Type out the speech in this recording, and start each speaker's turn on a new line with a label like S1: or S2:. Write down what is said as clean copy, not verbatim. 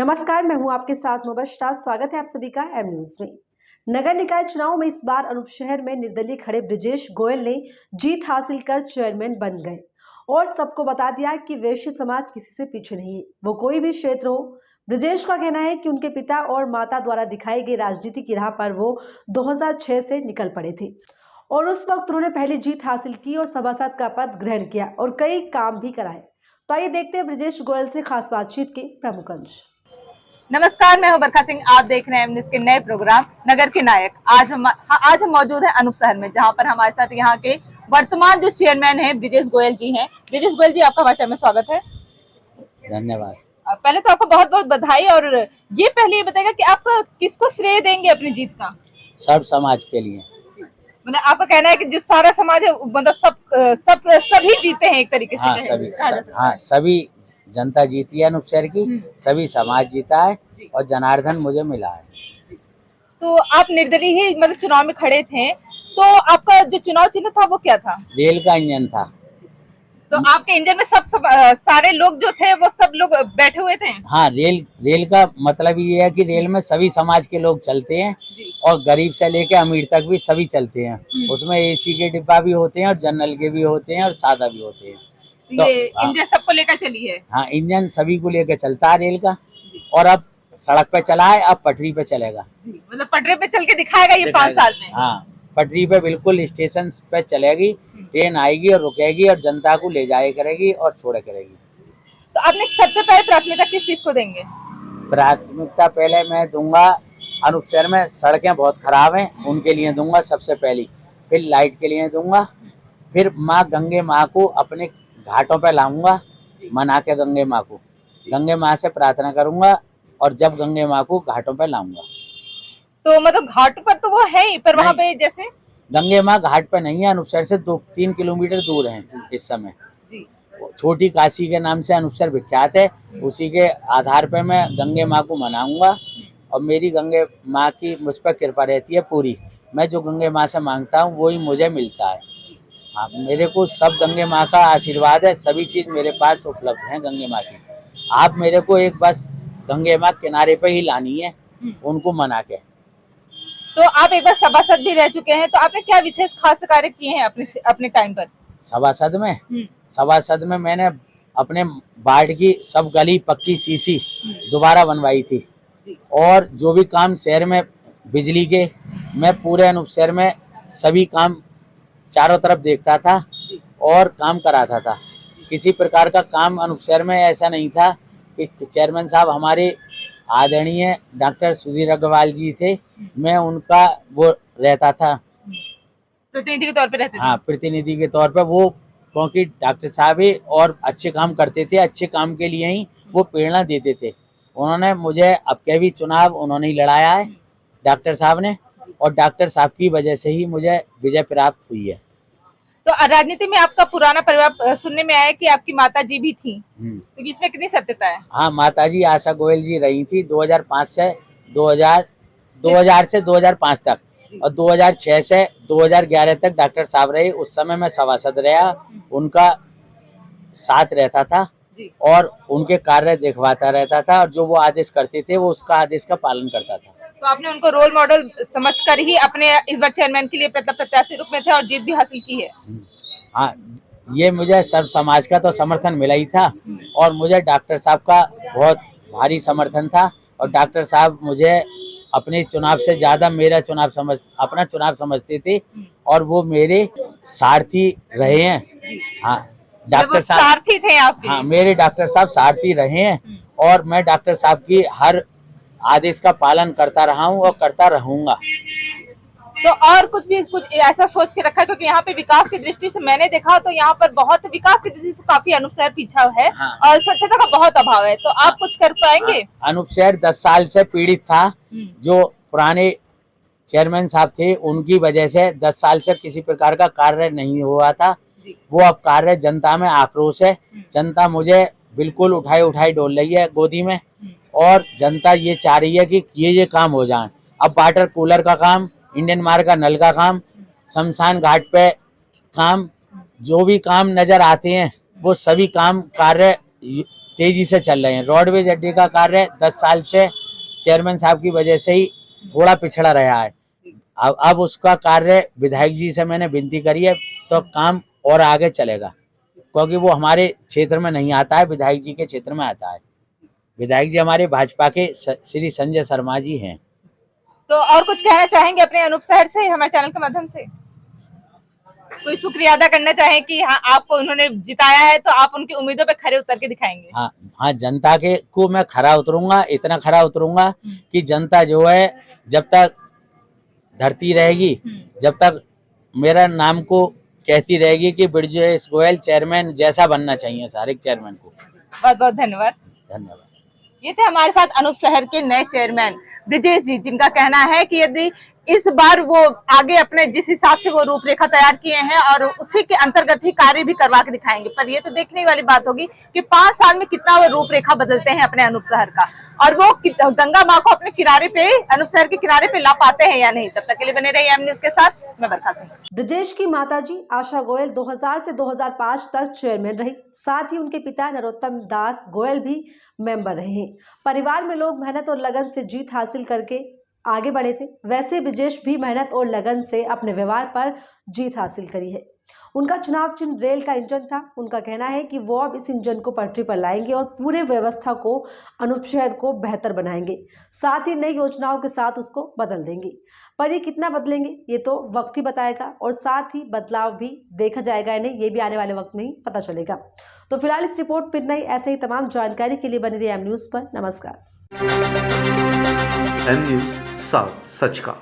S1: नमस्कार, मैं हूं आपके साथ मुबश्शरा। स्वागत है आप सभी का एम न्यूज में। नगर निकाय चुनाव में इस बार अनूप शहर में निर्दलीय खड़े ब्रिजेश गोयल ने जीत हासिल कर चेयरमैन बन गए और सबको बता दिया कि वैश्य समाज किसी से पीछे नहीं है, वो कोई भी क्षेत्र हो। ब्रिजेश का कहना है कि उनके पिता और माता द्वारा दिखाई गई राजनीति की राह पर वो 2006 से निकल पड़े थे और उस वक्त उन्होंने पहली जीत हासिल की और सभासद का पद ग्रहण किया और कई काम भी कराए। तो आइए देखते हैं ब्रिजेश गोयल से खास बातचीत के प्रमुख अंश।
S2: नमस्कार, मैं हूं बरखा सिंह। आप देख रहे हैं एम न्यूज़ के नए प्रोग्राम नगर के नायक। आज हम मौजूद हैं अनूप शहर में, जहां पर हमारे साथ यहाँ के वर्तमान जो चेयरमैन हैं ब्रिजेश गोयल जी हैं। ब्रिजेश गोयल जी, आपका वार्ता में स्वागत है।
S3: धन्यवाद।
S2: पहले तो आपको बहुत बहुत बधाई। और ये पहले ये बताएगा कि आप किसको श्रेय देंगे अपनी जीत का?
S3: सब समाज के लिए।
S2: मतलब आपका कहना है कि जो सारा समाज है, मतलब सभी जीते हैं एक तरीके से।
S3: हाँ, सभी जनता जीती है अनूप शहर की, सभी समाज जीता है और जनार्दन मुझे मिला है।
S2: तो आप निर्दलीय ही मतलब चुनाव में खड़े थे, तो आपका जो चुनाव चिन्ह था वो क्या था?
S3: रेल का इंजन था।
S2: तो आपके इंजन में सारे लोग जो थे वो सब लोग बैठे हुए थे?
S3: हाँ, रेल का मतलब ये है कि रेल में सभी समाज के लोग चलते हैं और गरीब से लेके अमीर तक भी सभी चलते हैं। उसमें एसी के डिब्बा भी होते हैं और जनरल के भी होते हैं और सादा भी होते हैं।
S2: तो ये इंजन सबको लेकर चली है?
S3: हाँ, इंजन सभी को लेकर चलता है रेल का। और अब सड़क पे चला है, अब पटरी पे चलेगा।
S2: मतलब पटरी पे चल के दिखाएगा ये 5 साल में?
S3: हाँ, पटरी पे बिल्कुल स्टेशन पे चलेगी, ट्रेन आएगी और रुकेगी और जनता को ले जाए करेगी और छोड़े करेगी।
S2: तो आपने सबसे पहले प्राथमिकता किस चीज को देंगे?
S3: प्राथमिकता पहले मैं दूंगा, अनूप शहर में सड़कें बहुत खराब हैं, उनके लिए दूंगा सबसे पहली। फिर लाइट के लिए दूंगा। फिर माँ गंगे माँ को अपने घाटों पे लाऊंगा, मना के गंगे माँ को, गंगे माँ से प्रार्थना करूंगा और जब गंगे माँ को घाटों पे लाऊंगा।
S2: तो मतलब घाट पर तो वो है ही, पर वहाँ पे जैसे
S3: गंगे माँ घाट पे नहीं है, अनूप शहर से 2-3 किलोमीटर दूर है इस समय। छोटी काशी के नाम से अनूप शहर विख्यात है। उसी के आधार पे मैं गंगे माँ को मनाऊंगा और मेरी गंगे माँ की मुझ पर कृपा रहती है पूरी। मैं जो गंगे माँ से मांगता हूँ वही मुझे मिलता है। हाँ, मेरे को सब गंगे माँ का आशीर्वाद है, सभी चीज मेरे पास उपलब्ध है गंगे माँ की। आप मेरे को एक बस गंगे माँ किनारे पे ही लानी है, उनको मना के।
S2: तो आप एक बार सभासद भी रह चुके हैं, तो आपने क्या विशेष खास कार्य किए हैं अपने टाइम पर?
S3: सभासद में मैंने अपने वार्ड की सब गली पक्की सीसी दोबारा बनवाई थी और जो भी काम शहर में बिजली के, मैं पूरे अनूप शहर में सभी काम चारों तरफ देखता था और काम कराता था। किसी प्रकार का काम अनूप शहर में ऐसा नहीं था कि चेयरमैन साहब हमारे आदरणीय डॉक्टर सुधीर अग्रवाल जी थे, मैं उनका वो रहता था,
S2: प्रतिनिधि के तौर पे रहते थे।
S3: हाँ, प्रतिनिधि के तौर पे वो, क्योंकि डॉक्टर साहब ही और अच्छे काम करते थे, अच्छे काम के लिए ही वो प्रेरणा देते थे। उन्होंने मुझे अब के भी चुनाव उन्होंने ही लड़ाया है, डॉक्टर साहब ने, और डॉक्टर साहब की वजह से ही मुझे विजय प्राप्त हुई है।
S2: तो राजनीति में आपका पुराना परिवार, सुनने में आया कि आपकी माता जी भी थी, तो इसमें कितनी सत्यता है?
S3: हाँ, माता जी आशा गोयल जी रही थी 2005 से 2000 से 2005 तक और 2006 से 2011 तक डॉक्टर साहब रहे। उस समय मैं सभासद रहा, उनका साथ रहता था और उनके कार्य देखवाता रहता था और जो वो आदेश करते थे वो उसका आदेश का पालन करता था।
S2: तो आपने उनको रोल मॉडल समझकर ही अपने इस बार चेयरमैन के लिए प्रत्याशी रूप में थे और जीत भी हासिल की है?
S3: हाँ, ये मुझे सब समाज का तो समर्थन मिला ही था और मुझे डॉक्टर साहब का बहुत भारी समर्थन था और डॉक्टर साहब मुझे अपने चुनाव से ज्यादा अपना चुनाव समझते थे और वो मेरे सारथी रहे हैं। हाँ, डॉक्टर साहब
S2: सारथी थे आपके?
S3: हाँ, मेरे डॉक्टर साहब सारथी रहे हैं और मैं डॉक्टर साहब की हर आदेश का पालन करता रहा हूँ और करता रहूंगा।
S2: तो और कुछ ऐसा सोच के रखा है? क्योंकि यहाँ पे विकास की दृष्टि से मैंने देखा तो यहाँ पर बहुत विकास की दृष्टि से काफी अनूप शहर पीछा है। हाँ। और स्वच्छता का बहुत अभाव है, तो आप कुछ कर पाएंगे?
S3: हाँ, अनूप शहर 10 साल से पीड़ित था। जो पुराने चेयरमैन साहब थे उनकी वजह से 10 साल से किसी प्रकार का कार्य नहीं हुआ था। वो अब कार्य, जनता में आक्रोश है, जनता मुझे बिल्कुल उठाई डोल रही है गोदी में और जनता ये चाह रही है कि ये काम हो जाए। अब वाटर कूलर का काम, इंडियन मार्ग का नल का काम, शमशान घाट पे काम, जो भी काम नजर आते हैं वो सभी काम कार्य तेजी से चल रहे हैं। रोडवेज अड्डे का कार्य 10 साल से चेयरमैन साहब की वजह से ही थोड़ा पिछड़ा रहा है। अब उसका कार्य विधायक जी से मैंने विनती करी है, तो काम और आगे चलेगा, क्योंकि वो हमारे क्षेत्र में नहीं आता है, विधायक जी के क्षेत्र में आता है। विधायक जी हमारे भाजपा के श्री संजय शर्मा जी हैं।
S2: तो और कुछ कहना चाहेंगे अपने अनूप शहर से हमारे चैनल के माध्यम से? कोई शुक्रिया अदा करना चाहें कि हाँ आपको उन्होंने जिताया है, तो आप उनकी उम्मीदों पे खरे उतर के दिखाएंगे?
S3: हाँ, जनता के को मैं खरा उतरूंगा, इतना खरा उतरूंगा कि जनता जो है जब तक धरती रहेगी, जब तक मेरा नाम को कहती रहेगी कि ब्रजेश गोयल चेयरमैन जैसा बनना चाहिए हर एक चेयरमैन को।
S2: बहुत बहुत धन्यवाद।
S3: धन्यवाद।
S2: ये थे हमारे साथ अनूप शहर के नए चेयरमैन ब्रजेश जी, जिनका कहना है कि यदि इस बार वो आगे अपने जिस हिसाब से वो रूपरेखा तैयार किए हैं और उसी के अंतर्गत ही कार्य भी करवा के दिखाएंगे। पर ये तो देखने वाली बात होगी कि 5 साल में कितना वो रूपरेखा बदलते हैं अपने अनूप शहर का, और वो गंगा माँ को अपने किनारे पे, अनूप शहर के किनारे पे ला पाते हैं या नहीं। तब तक के लिए बने रहिए एम न्यूज के साथ, मैं बरखा सिंह।
S1: ब्रजेश की माताजी आशा गोयल 2000 से 2005 तक चेयरमैन रही। साथ ही उनके पिता नरोत्तम दास गोयल भी मेंबर रहे। परिवार में लोग मेहनत और लगन से जीत हासिल करके आगे बढ़े थे, वैसे ब्रजेश भी मेहनत और लगन से अपने व्यवहार पर जीत हासिल करी है। उनका चुनाव चिन्ह रेल का इंजन था। उनका कहना है कि वो अब इस इंजन को पटरी पर लाएंगे और पूरे व्यवस्था को अनूप शहर को बेहतर बनाएंगे, साथ ही नई योजनाओं के साथ उसको बदल देंगे। पर ये कितना बदलेंगे ये तो वक्त ही बताएगा, और साथ ही बदलाव भी देखा जाएगा या नहीं ये भी आने वाले वक्त में ही पता चलेगा। तो फिलहाल इस रिपोर्ट पर इतना ही। ऐसे ही तमाम जानकारी के लिए बने रहिए एम न्यूज़ पर। नमस्कार।
S4: एम न्यूज़ साथ सच का।